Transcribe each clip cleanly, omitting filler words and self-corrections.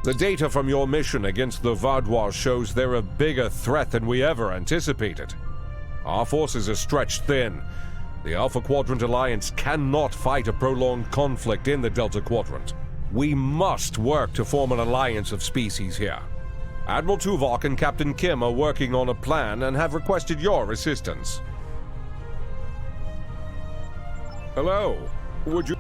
The data from your mission against the Vaudois shows they're a bigger threat than we ever anticipated. Our forces are stretched thin. The Alpha Quadrant Alliance cannot fight a prolonged conflict in the Delta Quadrant. We must work to form an alliance of species here. Admiral Tuvok and Captain Kim are working on a plan and have requested your assistance. Hello, would you...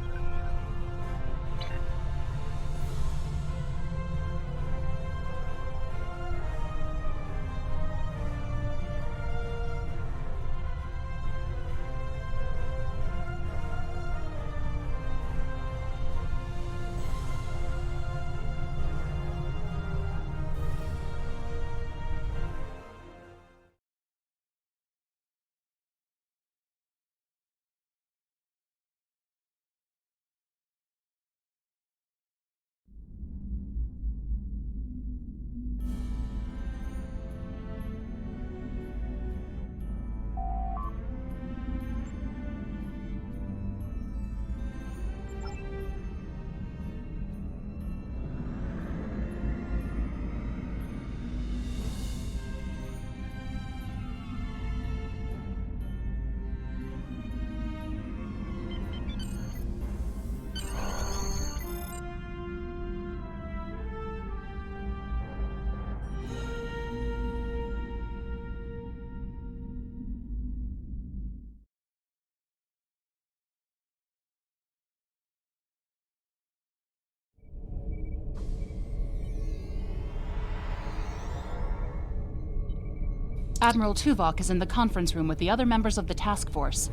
Admiral Tuvok is in the conference room with the other members of the task force.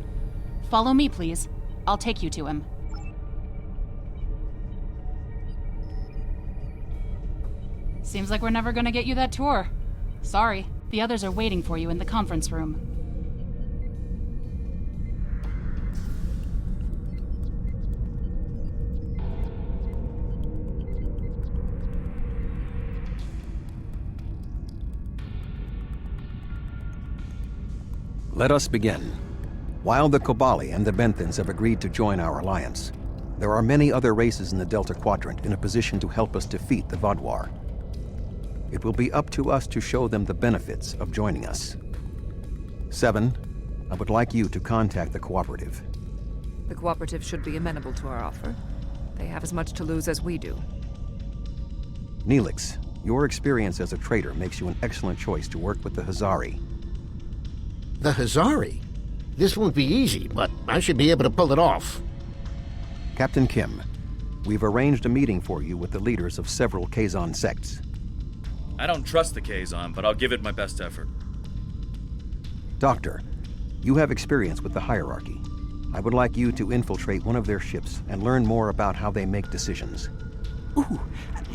Follow me, please. I'll take you to him. Seems like we're never gonna get you that tour. Sorry, the others are waiting for you in the conference room. Let us begin. While the Kobali and the Benthans have agreed to join our alliance, there are many other races in the Delta Quadrant in a position to help us defeat the Vaudois. It will be up to us to show them the benefits of joining us. 7, I would like you to contact the Cooperative. The Cooperative should be amenable to our offer. They have as much to lose as we do. Neelix, your experience as a trader makes you an excellent choice to work with the Hazari. The Hazari? This won't be easy, but I should be able to pull it off. Captain Kim, we've arranged a meeting for you with the leaders of several Kazon sects. I don't trust the Kazon, but I'll give it my best effort. Doctor, you have experience with the hierarchy. I would like you to infiltrate one of their ships and learn more about how they make decisions. Ooh,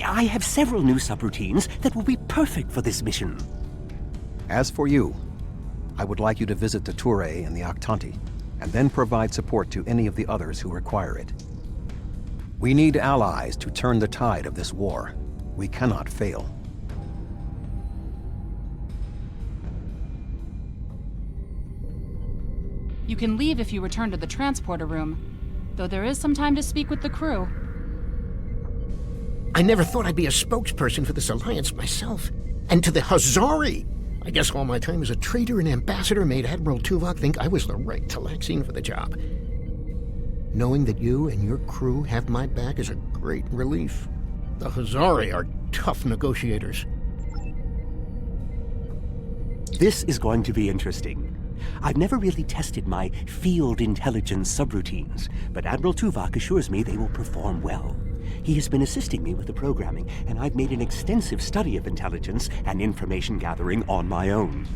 I have several new subroutines that will be perfect for this mission. As for you, I would like you to visit the Toure and the Octanti, and then provide support to any of the others who require it. We need allies to turn the tide of this war. We cannot fail. You can leave if you return to the transporter room, though there is some time to speak with the crew. I never thought I'd be a spokesperson for this alliance myself. And to the Hazari! I guess all my time as a trader and ambassador made Admiral Tuvok think I was the right Talaxian for the job. Knowing that you and your crew have my back is a great relief. The Hazari are tough negotiators. This is going to be interesting. I've never really tested my field intelligence subroutines, but Admiral Tuvok assures me they will perform well. He has been assisting me with the programming, and I've made an extensive study of intelligence and information gathering on my own.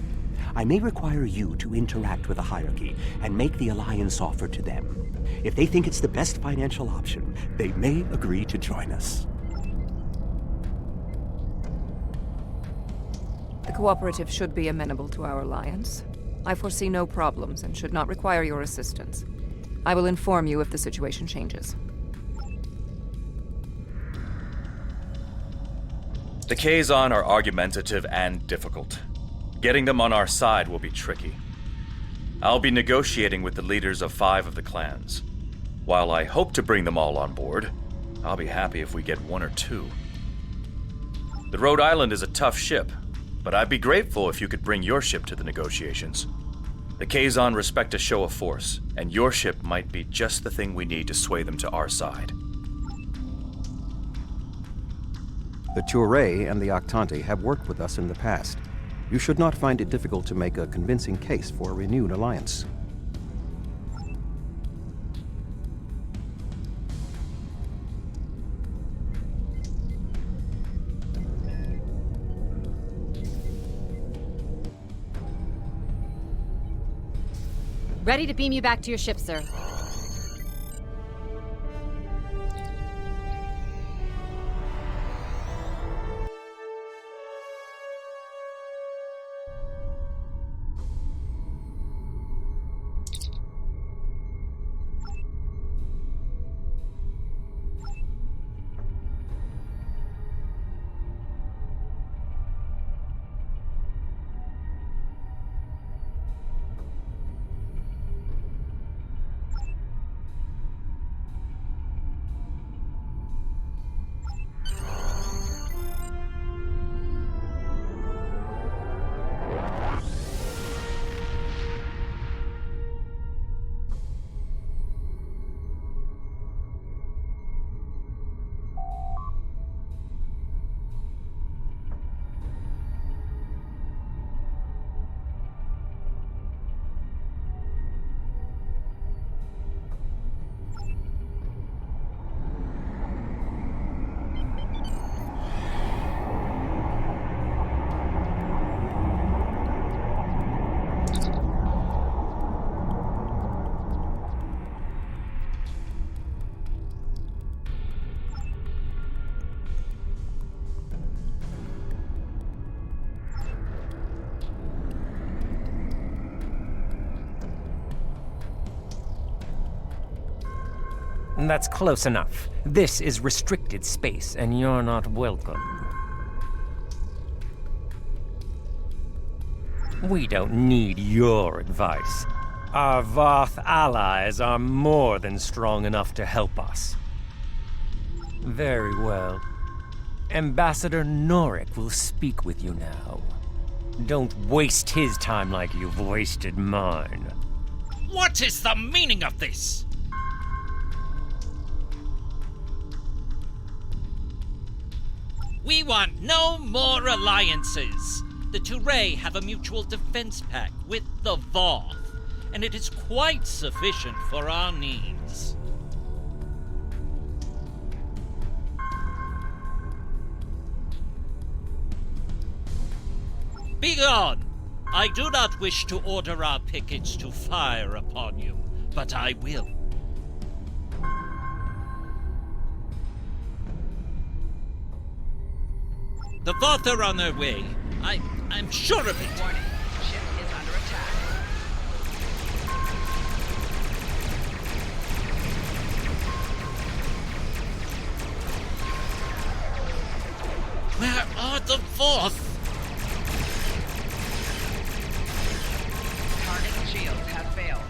I may require you to interact with the hierarchy and make the alliance offer to them. If they think it's the best financial option, they may agree to join us. The Cooperative should be amenable to our alliance. I foresee no problems and should not require your assistance. I will inform you if the situation changes. The Kazon are argumentative and difficult. Getting them on our side will be tricky. I'll be negotiating with the leaders of 5 of the clans. While I hope to bring them all on board, I'll be happy if we get 1 or 2. The Rhode Island is a tough ship, but I'd be grateful if you could bring your ship to the negotiations. The Kazon respect a show of force, and your ship might be just the thing we need to sway them to our side. The Touré and the Octante have worked with us in the past. You should not find it difficult to make a convincing case for a renewed alliance. Ready to beam you back to your ship, sir. That's close enough. This is restricted space, and you're not welcome. We don't need your advice. Our Voth allies are more than strong enough to help us. Very well. Ambassador Norik will speak with you now. Don't waste his time like you've wasted mine. What is the meaning of this? We want no more alliances. The Touré have a mutual defense pact with the Voth, and it is quite sufficient for our needs. Begone! I do not wish to order our pickets to fire upon you, but I will. The Voth are on their way. I'm sure of it. Warning. Ship is under attack. Where are the Voth? Target shields have failed.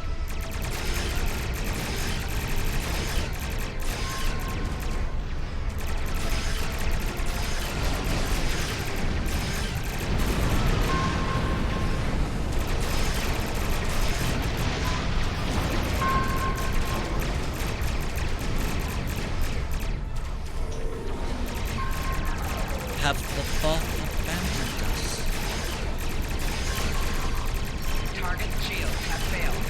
Have the Voth abandoned us? Target shields have failed.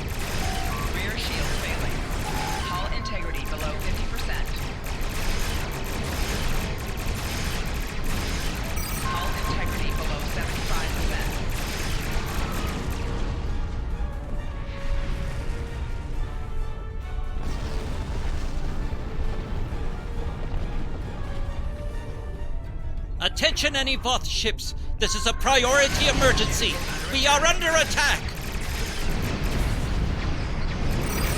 Rear shields failing. Hull integrity below 50%. Hull integrity below 75%. Attention any Voth ships! This is a priority emergency! We are under attack!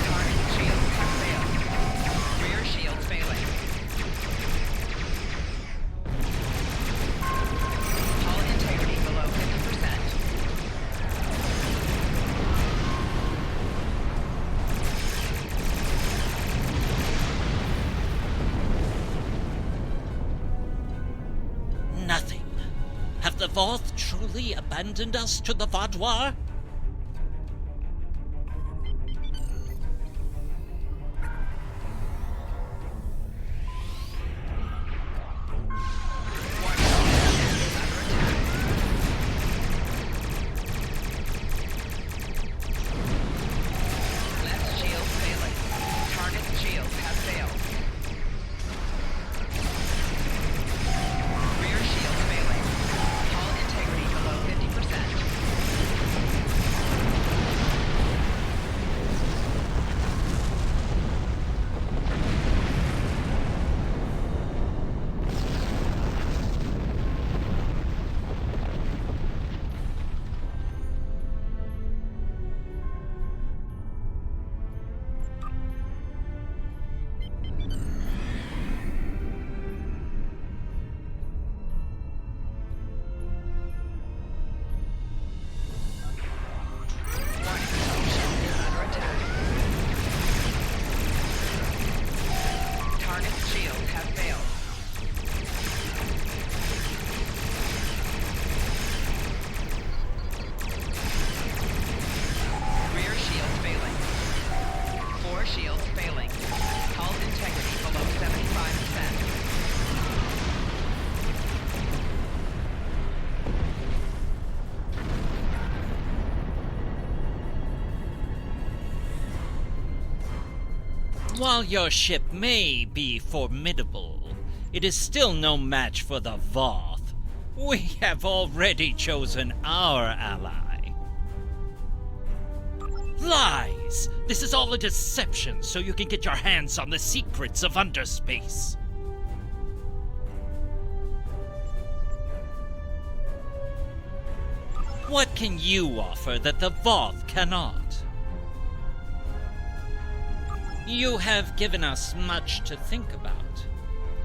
Target shields have failed. Rear shields failing. Hull integrity below 50%. Nothing. Voth truly abandoned us to the Vaudois? Left shield failing. Target shields have failed. Rear shield failing. Hull integrity below 50%. Target shields have failed. Rear shields failing. 4 shields failing. Hull integrity below 75%. While your ship may be formidable, it is still no match for the Voth. We have already chosen our ally. Lies! This is all a deception so you can get your hands on the secrets of underspace. What can you offer that the Voth cannot? You have given us much to think about.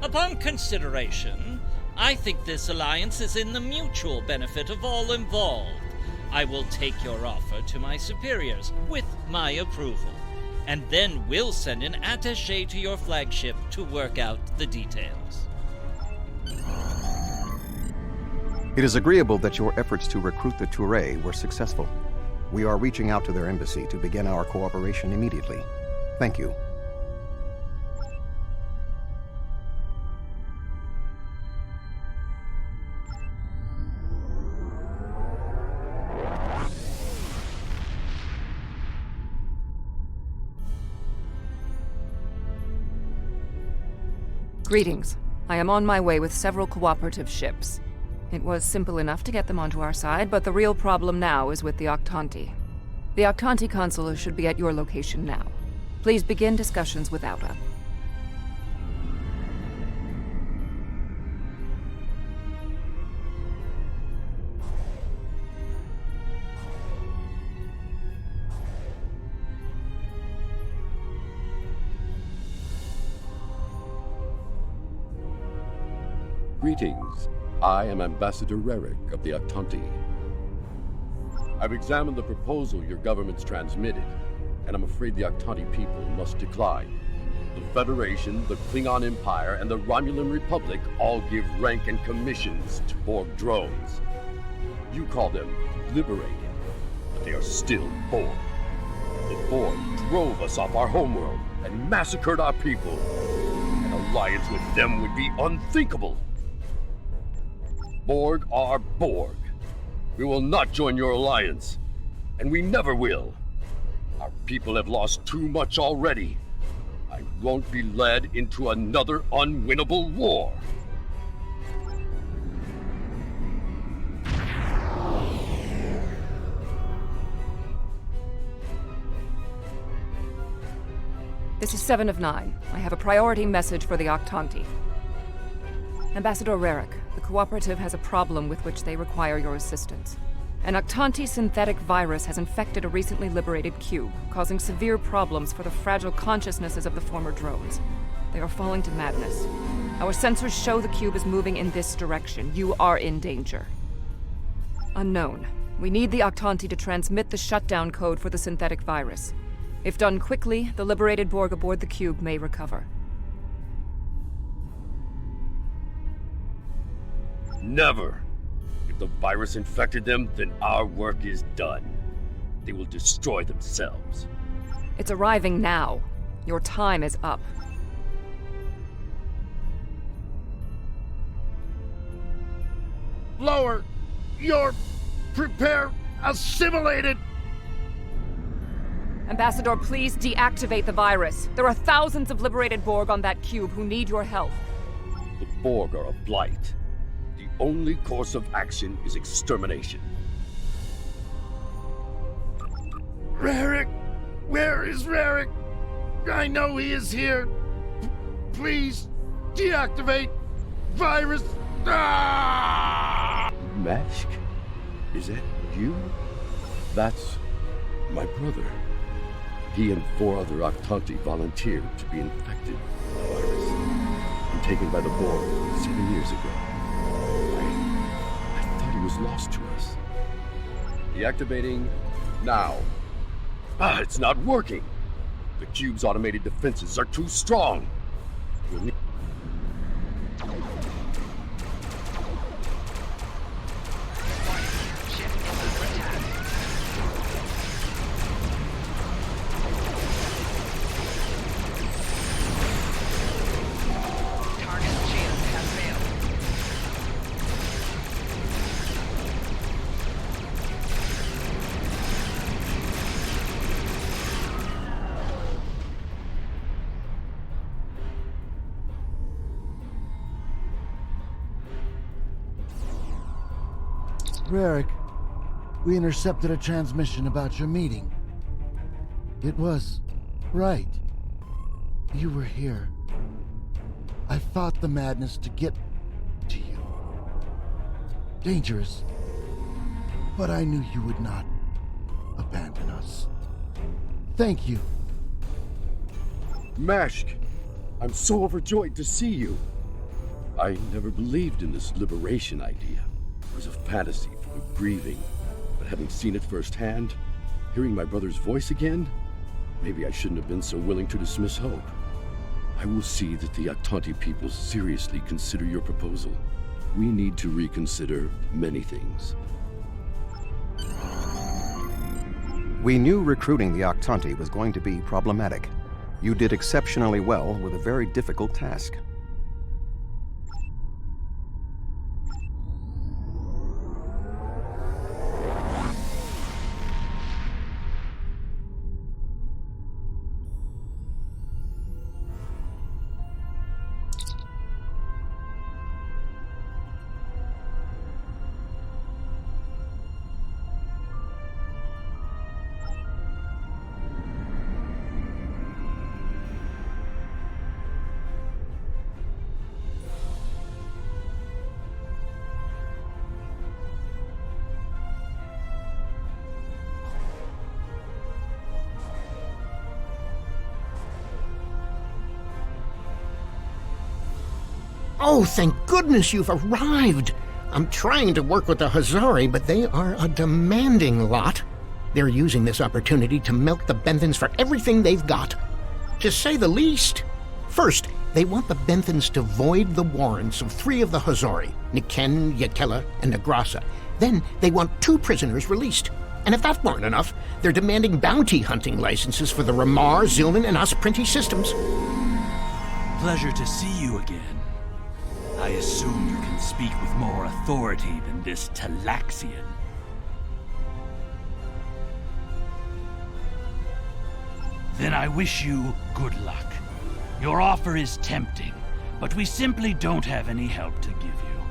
Upon consideration, I think this alliance is in the mutual benefit of all involved. I will take your offer to my superiors with my approval, and then we'll send an attaché to your flagship to work out the details. It is agreeable that your efforts to recruit the Touré were successful. We are reaching out to their embassy to begin our cooperation immediately. Thank you. Greetings. I am on my way with several cooperative ships. It was simple enough to get them onto our side, but the real problem now is with the Octanti. The Octanti consul should be at your location now. Please begin discussions with Auda. Greetings. I am Ambassador Rerick of the Octanti. I've examined the proposal your government's transmitted, and I'm afraid the Octanti people must decline. The Federation, the Klingon Empire, and the Romulan Republic all give rank and commissions to Borg drones. You call them liberated, but they are still Borg. The Borg drove us off our homeworld and massacred our people. An alliance with them would be unthinkable. Borg are Borg. We will not join your alliance, and we never will. Our people have lost too much already. I won't be led into another unwinnable war. This is 7 of 9. I have a priority message for the Octanti. Ambassador Rerick, the Cooperative has a problem with which they require your assistance. An Octanti synthetic virus has infected a recently liberated cube, causing severe problems for the fragile consciousnesses of the former drones. They are falling to madness. Our sensors show the cube is moving in this direction. You are in danger. Unknown. We need the Octanti to transmit the shutdown code for the synthetic virus. If done quickly, the liberated Borg aboard the cube may recover. Never. If the virus infected them, then our work is done. They will destroy themselves. It's arriving now. Your time is up. Lower! You're... assimilated! Ambassador, please deactivate the virus. There are thousands of liberated Borg on that cube who need your help. The Borg are a blight. The only course of action is extermination. Rarick! Where is Rarick? I know he is here. Please, deactivate virus. Ah! Mashk? Is that you? That's my brother. He and 4 other Octanti volunteered to be infected with the virus and taken by the Borg 7 years ago. I thought he was lost to us. Deactivating now. It's not working. The cube's automated defenses are too strong. We'll need... Rarick, we intercepted a transmission about your meeting. It was right. You were here. I fought the madness to get to you. Dangerous, but I knew you would not abandon us. Thank you. Mashk, I'm so overjoyed to see you. I never believed in this liberation idea. It was a fantasy for the grieving, but having seen it firsthand, hearing my brother's voice again, maybe I shouldn't have been so willing to dismiss hope. I will see that the Octanti people seriously consider your proposal. We need to reconsider many things. We knew recruiting the Octanti was going to be problematic. You did exceptionally well with a very difficult task. Oh, thank goodness you've arrived! I'm trying to work with the Hazari, but they are a demanding lot. They're using this opportunity to milk the Benthans for everything they've got. To say the least. First, they want the Benthans to void the warrants of 3 of the Hazari, Niken, Yakela, and Negrasa. Then they want 2 prisoners released. And if that weren't enough, they're demanding bounty hunting licenses for the Ramar, Zilman, and Osprinti systems. Pleasure to see you again. I assume you can speak with more authority than this Talaxian. Then I wish you good luck. Your offer is tempting, but we simply don't have any help to give you.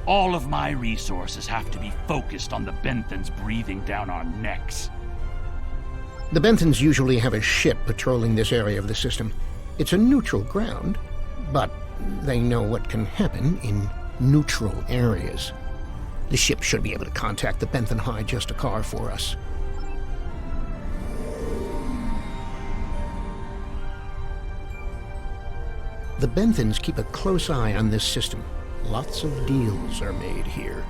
All of my resources have to be focused on the Benthans breathing down our necks. The Benthans usually have a ship patrolling this area of the system. It's a neutral ground, but they know what can happen in neutral areas. The ship should be able to contact the Benthan High Justicar for us. The Benthans keep a close eye on this system. Lots of deals are made here.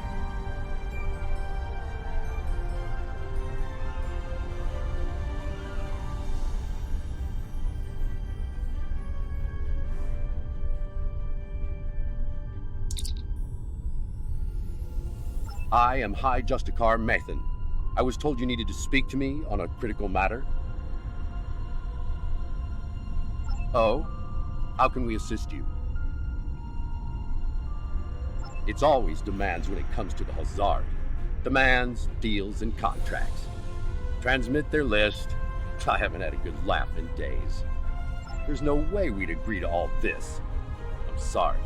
I am High Justicar Mathan. I was told you needed to speak to me on a critical matter. Oh? How can we assist you? It's always demands when it comes to the Hazari. Demands, deals, and contracts. Transmit their list. I haven't had a good laugh in days. There's no way we'd agree to all this. I'm sorry.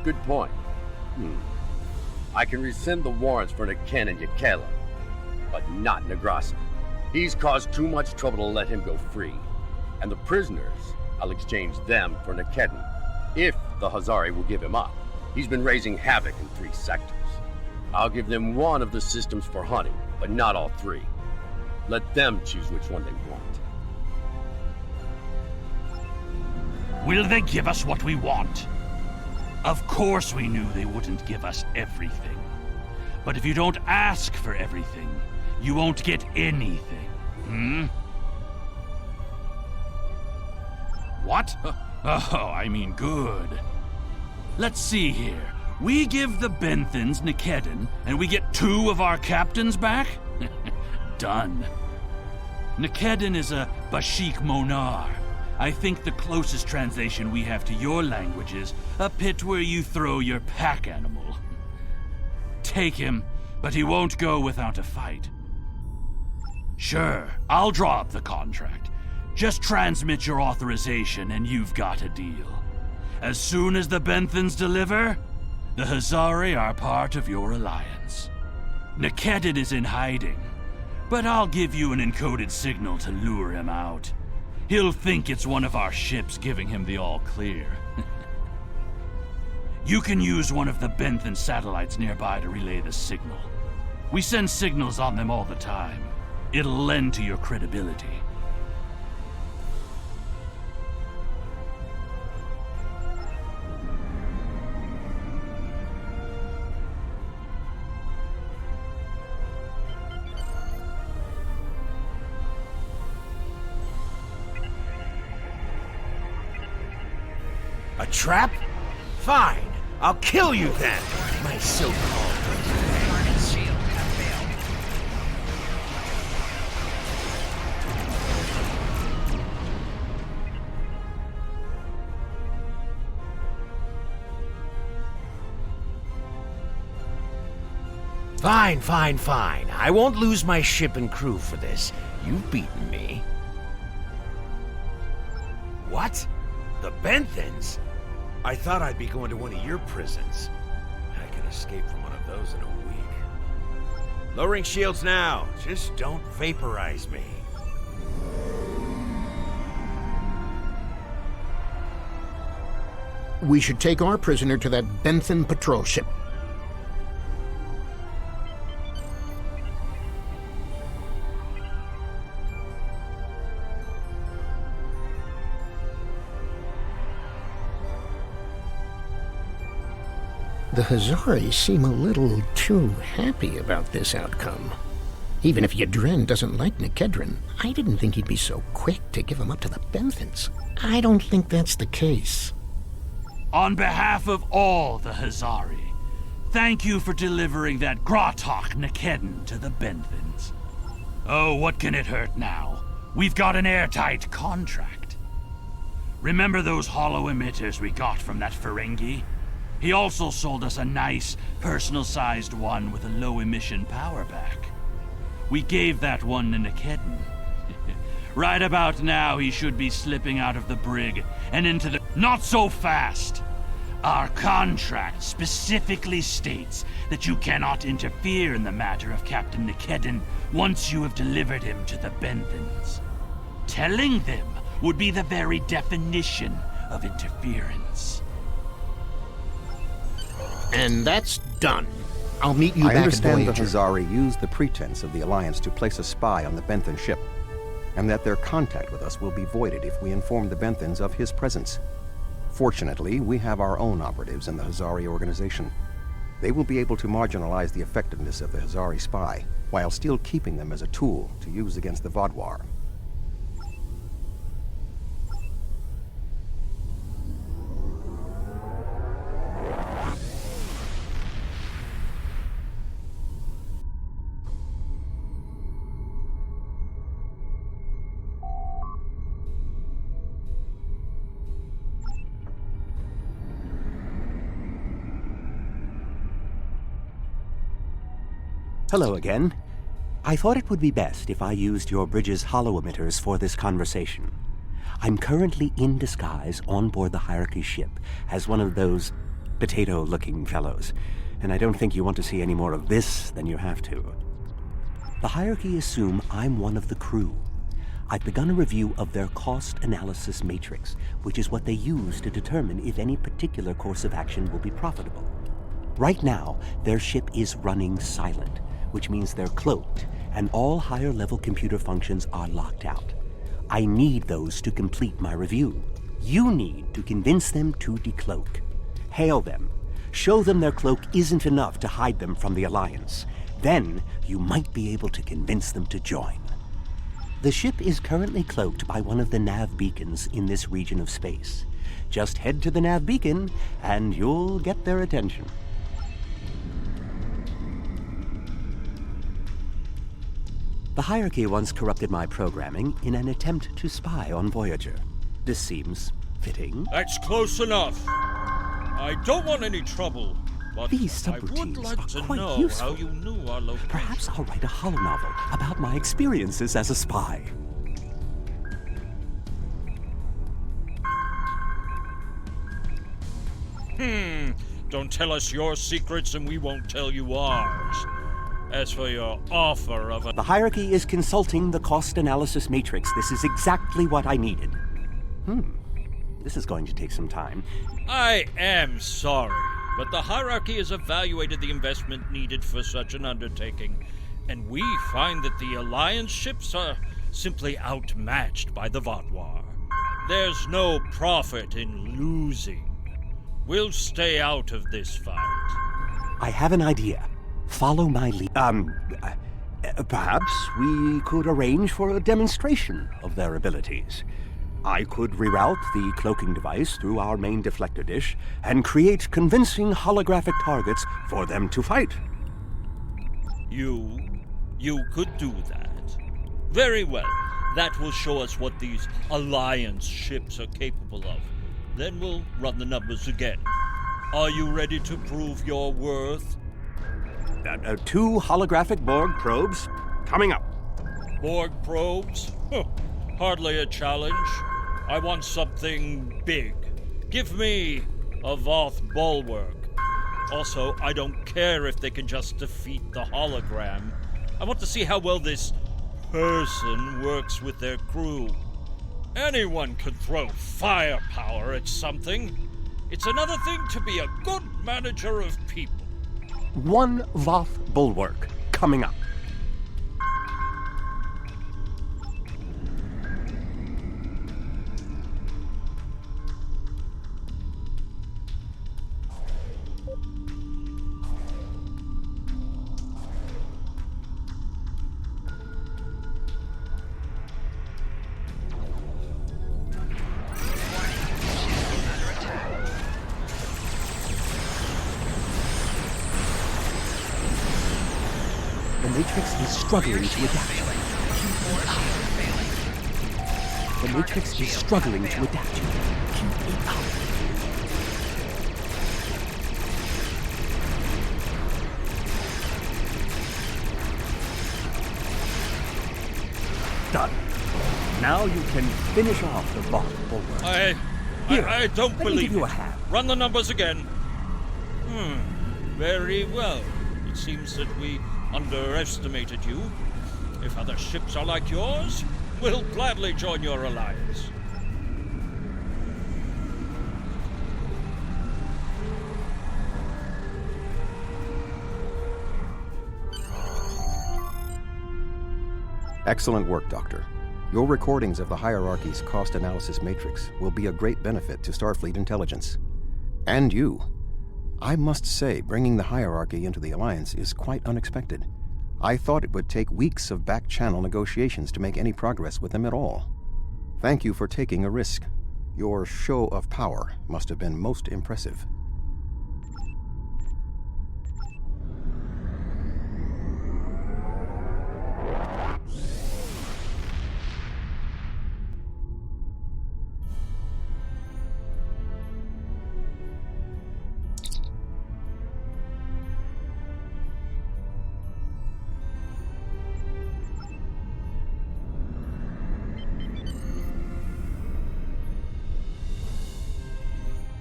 Good point. I can rescind the warrants for Niken and Yakela, but not Negrasa. He's caused too much trouble to let him go free. And the prisoners, I'll exchange them for Nikedin, if the Hazari will give him up. He's been raising havoc in 3 sectors. I'll give them one of the systems for hunting, but not all 3. Let them choose which one they want. Will they give us what we want? Of course we knew they wouldn't give us everything. But if you don't ask for everything, you won't get anything. What? Oh, I mean good. Let's see here. We give the Benthans Nikedin, and we get 2 of our captains back? Done. Nikedin is a Bashik Monar. I think the closest translation we have to your language is a pit where you throw your pack animal. Take him, but he won't go without a fight. Sure, I'll draw up the contract. Just transmit your authorization and you've got a deal. As soon as the Benthans deliver, the Hazari are part of your alliance. Nikedin is in hiding, but I'll give you an encoded signal to lure him out. He'll think it's one of our ships giving him the all-clear. You can use one of the Benthan satellites nearby to relay the signal. We send signals on them all the time. It'll lend to your credibility. A trap? Fine. I'll kill you then, my so-called... Target's shield has failed. Fine. I won't lose my ship and crew for this. You've beaten me. What? The Benthans? I thought I'd be going to one of your prisons. I can escape from one of those in a week. Lowering shields now. Just don't vaporize me. We should take our prisoner to that Benthan patrol ship. The Hazari seem a little too happy about this outcome. Even if Yadren doesn't like Nikedrin, I didn't think he'd be so quick to give him up to the Benthans. I don't think that's the case. On behalf of all the Hazari, thank you for delivering that Gratok Nikedin to the Benthans. Oh, what can it hurt now? We've got an airtight contract. Remember those hollow emitters we got from that Ferengi? He also sold us a nice, personal-sized one with a low-emission power pack. We gave that one to Nikedin. Right about now, he should be slipping out of the brig and into the... Not so fast! Our contract specifically states that you cannot interfere in the matter of Captain Nikedin once you have delivered him to the Benthans. Telling them would be the very definition of interference. And that's done. I'll meet you I back at understand the Voyager. Hazari used the pretense of the Alliance to place a spy on the Benthan ship, and that their contact with us will be voided if we inform the Benthans of his presence. Fortunately, we have our own operatives in the Hazari organization. They will be able to marginalize the effectiveness of the Hazari spy, while still keeping them as a tool to use against the Vaadwaur. Hello again. I thought it would be best if I used your bridge's hollow emitters for this conversation. I'm currently in disguise on board the Hierarchy ship as one of those potato-looking fellows, and I don't think you want to see any more of this than you have to. The Hierarchy assume I'm one of the crew. I've begun a review of their cost analysis matrix, which is what they use to determine if any particular course of action will be profitable. Right now, their ship is running silent, which means they're cloaked, and all higher-level computer functions are locked out. I need those to complete my review. You need to convince them to decloak. Hail them. Show them their cloak isn't enough to hide them from the Alliance. Then, you might be able to convince them to join. The ship is currently cloaked by one of the nav beacons in this region of space. Just head to the nav beacon, and you'll get their attention. The Hierarchy once corrupted my programming in an attempt to spy on Voyager. This seems fitting. That's close enough. I don't want any trouble, but These I would subroutines like are to quite know useful. how you knew our location. Perhaps I'll write a holonovel about my experiences as a spy. Don't tell us your secrets and we won't tell you ours. As for your offer of a... The Hierarchy is consulting the cost analysis matrix. This is exactly what I needed. This is going to take some time. I am sorry, but the Hierarchy has evaluated the investment needed for such an undertaking, and we find that the Alliance ships are simply outmatched by the Vatwar. There's no profit in losing. We'll stay out of this fight. I have an idea. Follow my lead. Perhaps we could arrange for a demonstration of their abilities. I could reroute the cloaking device through our main deflector dish and create convincing holographic targets for them to fight. You could do that. Very well. That will show us what these Alliance ships are capable of. Then we'll run the numbers again. Are you ready to prove your worth? 2 holographic Borg probes coming up. Borg probes? Hardly a challenge. I want something big. Give me a Voth bulwark. Also, I don't care if they can just defeat the hologram. I want to see how well this person works with their crew. Anyone can throw firepower at something. It's another thing to be a good manager of people. 1 Voth bulwark coming up. The Matrix is struggling to adapt. The Matrix is struggling to adapt. Done. Now you can finish off the Voth bulwark. I don't let me believe give you it. a hand. Run the numbers again. Very well. It seems that we underestimated you. If other ships are like yours, we'll gladly join your alliance. Excellent work, Doctor. Your recordings of the Hierarchy's cost analysis matrix will be a great benefit to Starfleet intelligence. And you. I must say, bringing the Hierarchy into the Alliance is quite unexpected. I thought it would take weeks of back-channel negotiations to make any progress with them at all. Thank you for taking a risk. Your show of power must have been most impressive.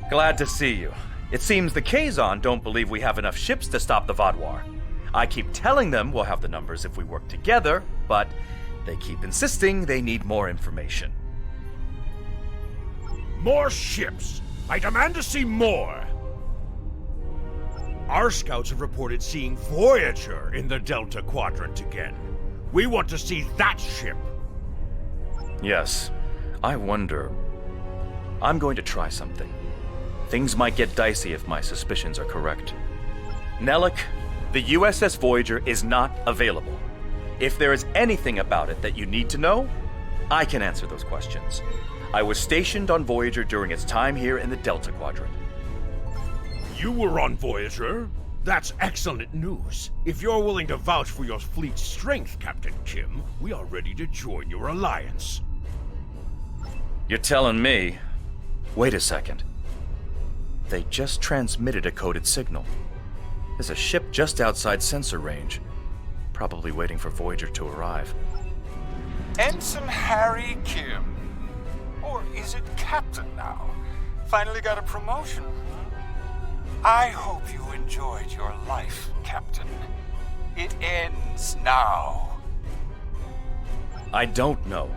Glad to see you. It seems the Kazon don't believe we have enough ships to stop the Vaadwaur. I keep telling them we'll have the numbers if we work together, but they keep insisting they need more information. More ships! I demand to see more! Our scouts have reported seeing Voyager in the Delta Quadrant again. We want to see that ship. Yes, I wonder. I'm going to try something. Things might get dicey if my suspicions are correct. Nellic, the USS Voyager is not available. If there is anything about it that you need to know, I can answer those questions. I was stationed on Voyager during its time here in the Delta Quadrant. You were on Voyager? That's excellent news. If you're willing to vouch for your fleet's strength, Captain Kim, we are ready to join your alliance. You're telling me? Wait a second. They just transmitted a coded signal. There's a ship just outside sensor range, probably waiting for Voyager to arrive. Ensign Harry Kim. Or is it Captain now? Finally got a promotion. I hope you enjoyed your life, Captain. It ends now. I don't know.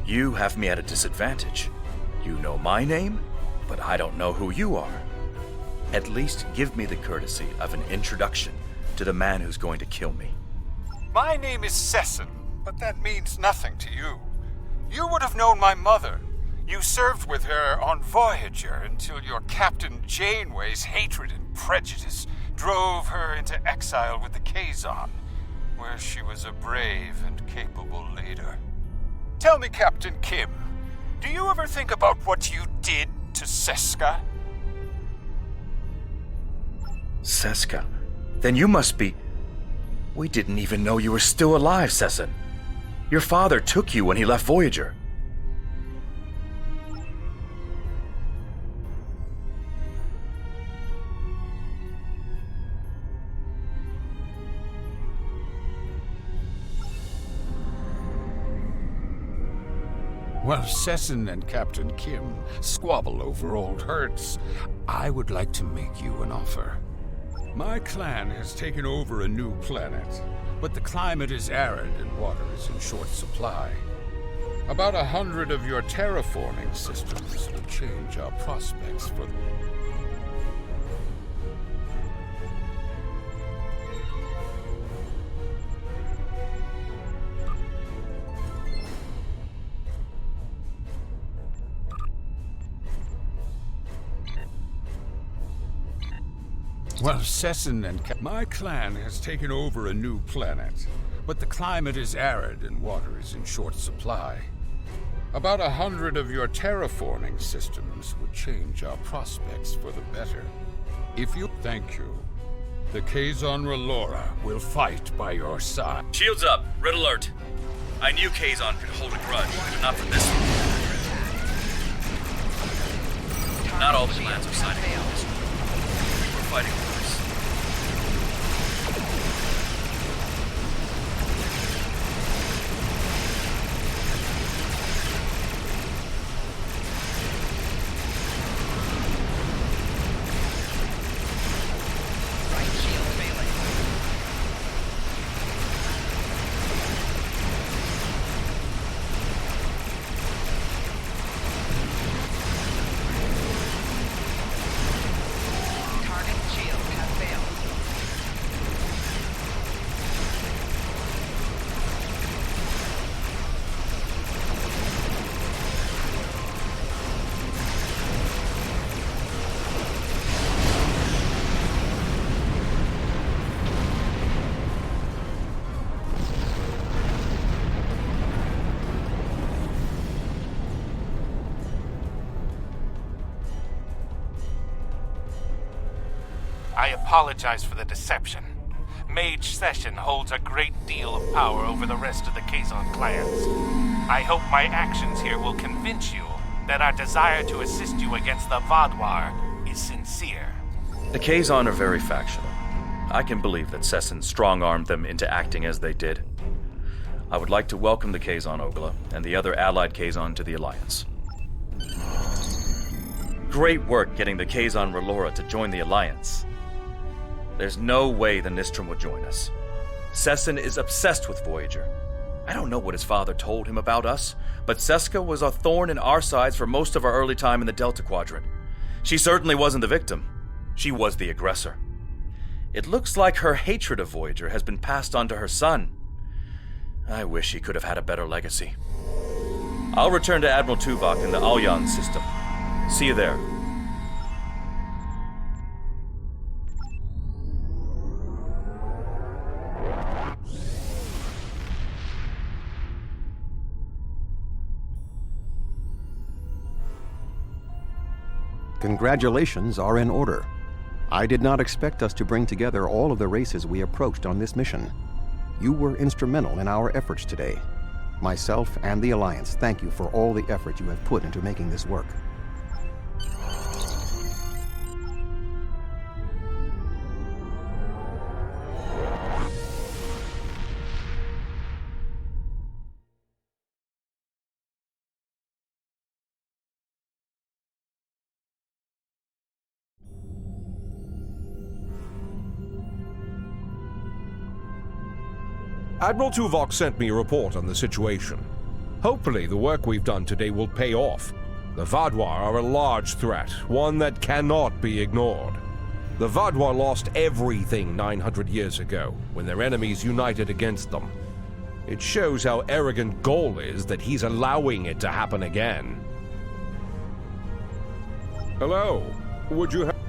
You have me at a disadvantage. You know my name, but I don't know who you are. At least give me the courtesy of an introduction to the man who's going to kill me. My name is Sesson, but that means nothing to you. You would have known my mother. You served with her on Voyager until your Captain Janeway's hatred and prejudice drove her into exile with the Kazon, where she was a brave and capable leader. Tell me, Captain Kim, do you ever think about what you did to Seska? Seska? Then you must be... We didn't even know you were still alive, Sesson. Your father took you when he left Voyager. While Sesson and Captain Kim squabble over old hurts, I would like to make you an offer. My clan has taken over a new planet, but the climate is arid and water is in short supply. About 100 of your terraforming systems will change our prospects for... Well, Sesson and my clan has taken over a new planet, but the climate is arid and water is in short supply. About 100 of your terraforming systems would change our prospects for the better. If you thank you, the Kazon Relora will fight by your side. Shields up. Red alert. I knew Kazon could hold a grudge, but not for this one. Not all the clans are siding with this one. We're fighting for this. I apologize for the deception. Mage Session holds a great deal of power over the rest of the Kazon clans. I hope my actions here will convince you that our desire to assist you against the Vaadwaur is sincere. The Kazon are very factional. I can believe that Sesson strong-armed them into acting as they did. I would like to welcome the Kazon Ogla and the other allied Kazon to the Alliance. great work getting the Kazon Relora to join the Alliance. There's no way the Nistrum would join us. Sessin is obsessed with Voyager. I don't know what his father told him about us, but Seska was a thorn in our sides for most of our early time in the Delta Quadrant. She certainly wasn't the victim. She was the aggressor. It looks like her hatred of Voyager has been passed on to her son. I wish he could have had a better legacy. I'll return to Admiral Tuvok in the Alyan system. See you there. Congratulations are in order. I did not expect us to bring together all of the races we approached on this mission. You were instrumental in our efforts today. Myself and the Alliance thank you for all the effort you have put into making this work. Admiral Tuvok sent me a report on the situation. Hopefully the work we've done today will pay off. The Vaadwaur are a large threat, one that cannot be ignored. The Vaadwaur lost everything 900 years ago, when their enemies united against them. It shows how arrogant Gol is that he's allowing it to happen again. Hello, would you have...